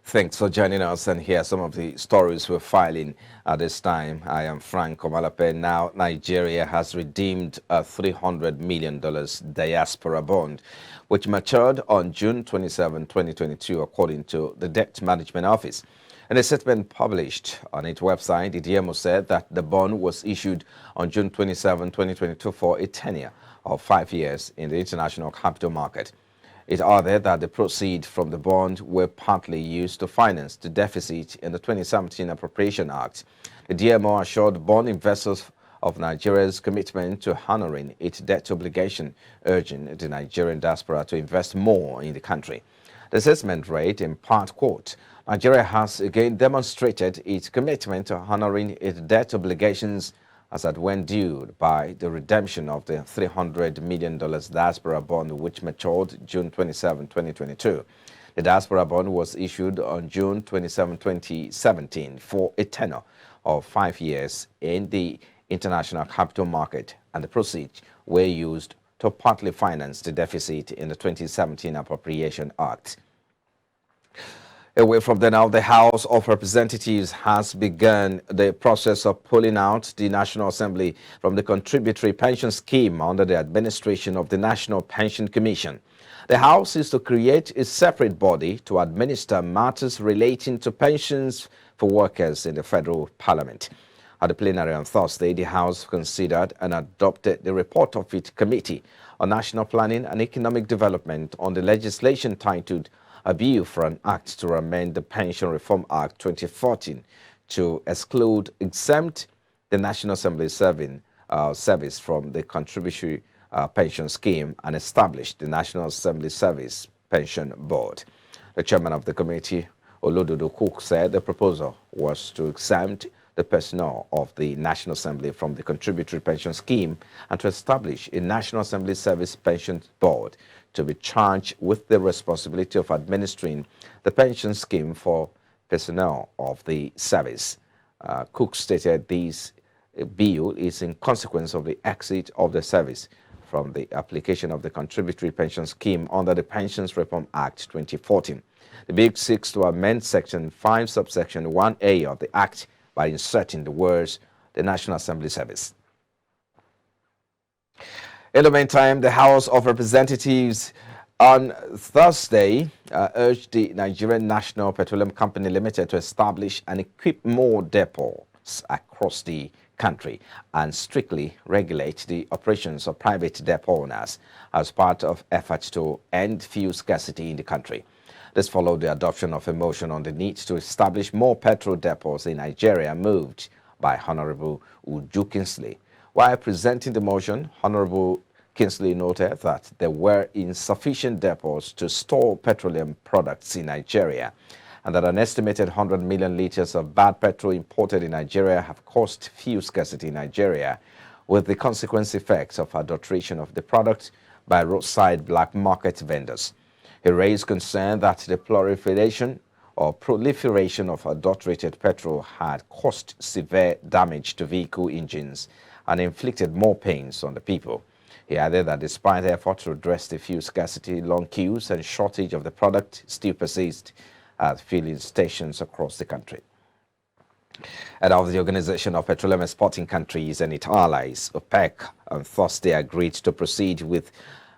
Thanks for joining us, and here are some of the stories we're filing at this time. I am Frank Komalape. Now, Nigeria has redeemed a $300 million diaspora bond, which matured on June 27, 2022, according to the Debt Management Office. In a statement published on its website, the DMO said that the bond was issued on June 27, 2022 for a tenure of 5 years in the international capital market. It added that the proceeds from the bond were partly used to finance the deficit in the 2017 Appropriation Act. The DMO assured bond investors of Nigeria's commitment to honoring its debt obligation, urging the Nigerian diaspora to invest more in the country. The assessment read, in part, quote, Nigeria has again demonstrated its commitment to honoring its debt obligations as at when due by the redemption of the $300 million diaspora bond, which matured June 27, 2022. The diaspora bond was issued on June 27, 2017 for a tenure of 5 years in the international capital market, and the proceeds were used to partly finance the deficit in the 2017 Appropriation Act. Away from there now, the House of Representatives has begun the process of pulling out the National Assembly from the contributory pension scheme under the administration of the National Pension Commission. The House is to create a separate body to administer matters relating to pensions for workers in the Federal Parliament. At the plenary on Thursday, the House considered and adopted the report of its Committee on National Planning and Economic Development on the legislation titled A Bill for an Act to amend the Pension Reform Act 2014 to exempt the National Assembly service from the contributory pension scheme and establish the National Assembly Service Pension Board. The chairman of the committee, Olododo Cook, said the proposal was to exempt the personnel of the National Assembly from the contributory pension scheme and to establish a National Assembly Service Pension Board to be charged with the responsibility of administering the pension scheme for personnel of the service. Cook stated this bill is in consequence of the exit of the service from the application of the contributory pension scheme under the Pensions Reform Act 2014. The bill seeks to amend Section 5, subsection 1A of the Act by inserting the words, the National Assembly Service. In the meantime, the House of Representatives on Thursday urged the Nigerian National Petroleum Company Limited to establish and equip more depots across the country and strictly regulate the operations of private depot owners as part of efforts to end fuel scarcity in the country. This followed the adoption of a motion on the need to establish more petrol depots in Nigeria, moved by Honorable Uju Kingsley. While presenting the motion, Honorable Kingsley noted that there were insufficient depots to store petroleum products in Nigeria, and that an estimated 100 million liters of bad petrol imported in Nigeria have caused fuel scarcity in Nigeria, with the consequent effects of adulteration of the product by roadside black market vendors. He raised concern that the proliferation of adulterated petrol had caused severe damage to vehicle engines and inflicted more pains on the people. He added that despite efforts to address the fuel scarcity, long queues and shortage of the product still persist at filling stations across the country. Head of the Organization of Petroleum Exporting Countries and its allies, OPEC, on Thursday agreed to proceed with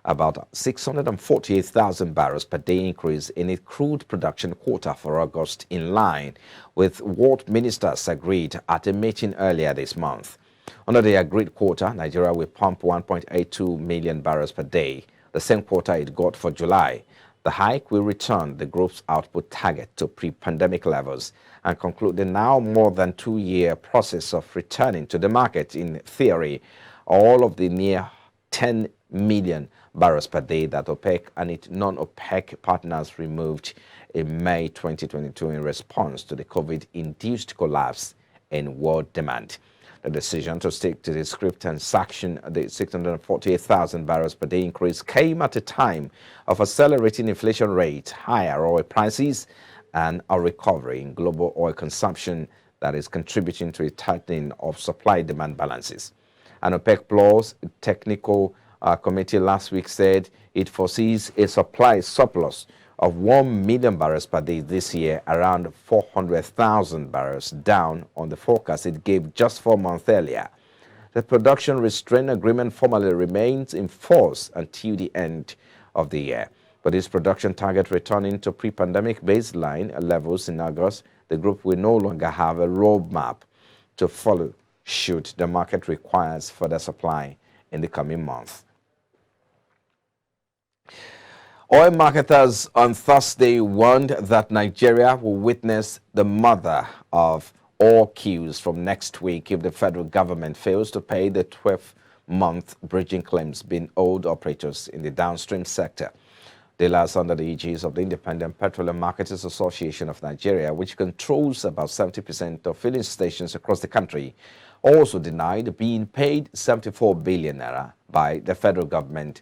about 648,000 barrels per day increase in its crude production quota for August, in line with what ministers agreed at a meeting earlier this month. Under the agreed quota, Nigeria will pump 1.82 million barrels per day, the same quota it got for July. The hike will return the group's output target to pre-pandemic levels and conclude the now more than 2-year process of returning to the market, in theory, all of the near 10 million barrels per day that OPEC and its non-OPEC partners removed in May 2022 in response to the COVID-induced collapse in world demand. The decision to stick to the script and sanction the 648,000 barrels per day increase came at a time of accelerating inflation rates, higher oil prices, and a recovery in global oil consumption that is contributing to a tightening of supply-demand balances. An OPEC Plus technical committee last week said it foresees a supply surplus of 1 million barrels per day this year, around 400,000 barrels, down on the forecast it gave just 4 months earlier. The production restraint agreement formally remains in force until the end of the year. But this production target returning to pre-pandemic baseline levels in August, the group will no longer have a roadmap to follow should the market requires further supply in the coming months. Oil marketers on Thursday warned that Nigeria will witness the mother of all queues from next week if the federal government fails to pay the 12-month bridging claims being owed operators in the downstream sector. Dealers under the aegis of the Independent Petroleum Marketers Association of Nigeria, which controls about 70% of filling stations across the country, also denied being paid 74 billion naira by the federal government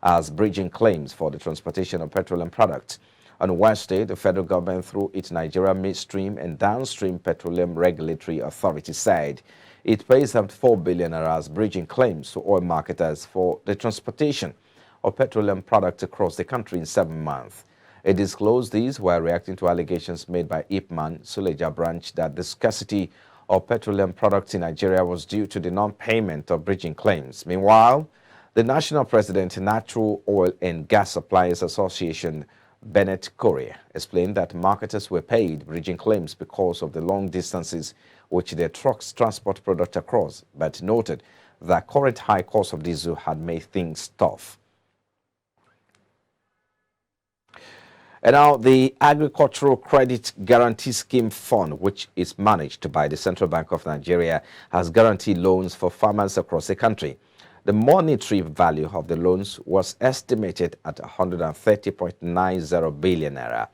as bridging claims for the transportation of petroleum products. On Wednesday, the federal government, through its Nigeria Midstream and Downstream Petroleum Regulatory Authority, said it pays 74 billion naira as bridging claims to oil marketers for the transportation of petroleum products across the country in 7 months. It disclosed these while reacting to allegations made by Ipman Suleja branch that the scarcity of petroleum products in Nigeria was due to the non-payment of bridging claims. Meanwhile, the National President, Natural Oil and Gas Suppliers Association, Bennett Correa, explained that marketers were paid bridging claims because of the long distances which their trucks transport product across, but noted that current high cost of diesel had made things tough. And now, the Agricultural Credit Guarantee Scheme Fund, which is managed by the Central Bank of Nigeria, has guaranteed loans for farmers across the country. The monetary value of the loans was estimated at 130.90 billion naira.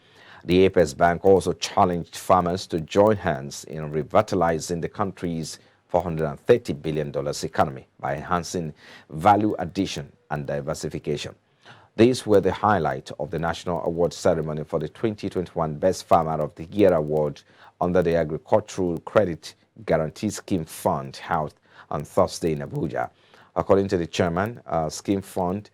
The Apex Bank also challenged farmers to join hands in revitalizing the country's $430 billion economy by enhancing value addition and diversification. These were the highlight of the National Award ceremony for the 2021 Best Farmer of the Year Award under the Agricultural Credit Guarantee Scheme Fund held on Thursday in Abuja. According to the chairman, Scheme Fund,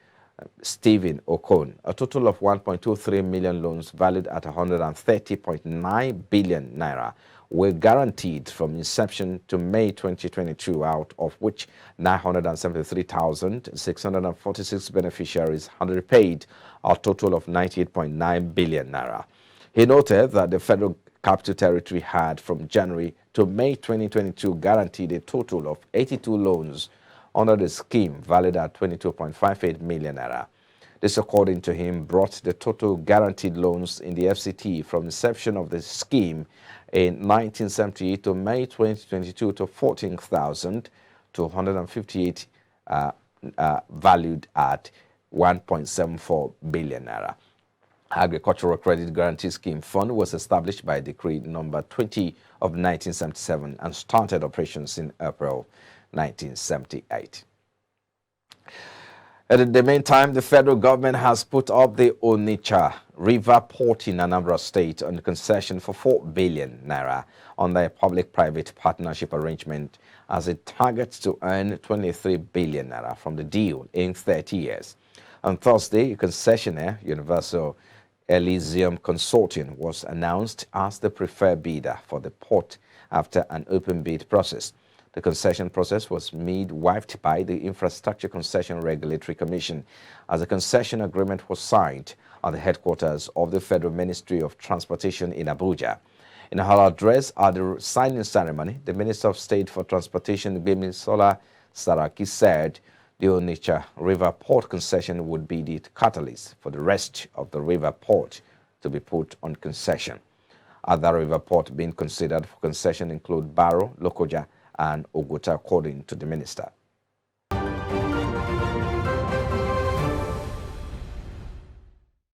Stephen Okon, a total of 1.23 million loans valued at 130.9 billion naira were guaranteed from inception to May 2022, out of which 973,646 beneficiaries had repaid a total of 98.9 billion naira. He noted that the Federal Capital Territory had, from January to May 2022, guaranteed a total of 82 loans under the scheme valued at 22.58 million naira. This, according to him, brought the total guaranteed loans in the FCT from inception of the scheme in 1978 to May 2022 to 14,258, valued at 1.74 billion naira. Agricultural Credit Guarantee Scheme Fund was established by Decree number 20 of 1977 and started operations in April 1978. In the meantime, the federal government has put up the ONITSHA River Port in Anambra State on concession for 4 billion naira under a public-private partnership arrangement as it targets to earn 23 billion naira from the deal in 30 years. On Thursday, concessionaire Universal Elysium Consortium was announced as the preferred bidder for the port after an open bid process. The concession process was midwifed by the Infrastructure Concession Regulatory Commission as a concession agreement was signed at the headquarters of the Federal Ministry of Transportation in Abuja. In her address at the signing ceremony, the Minister of State for Transportation, Gbemisola Saraki, said the Onitsha River Port concession would be the catalyst for the rest of the river port to be put on concession. Other river ports being considered for concession include Baro, Lokoja, and Oguta, according to the minister.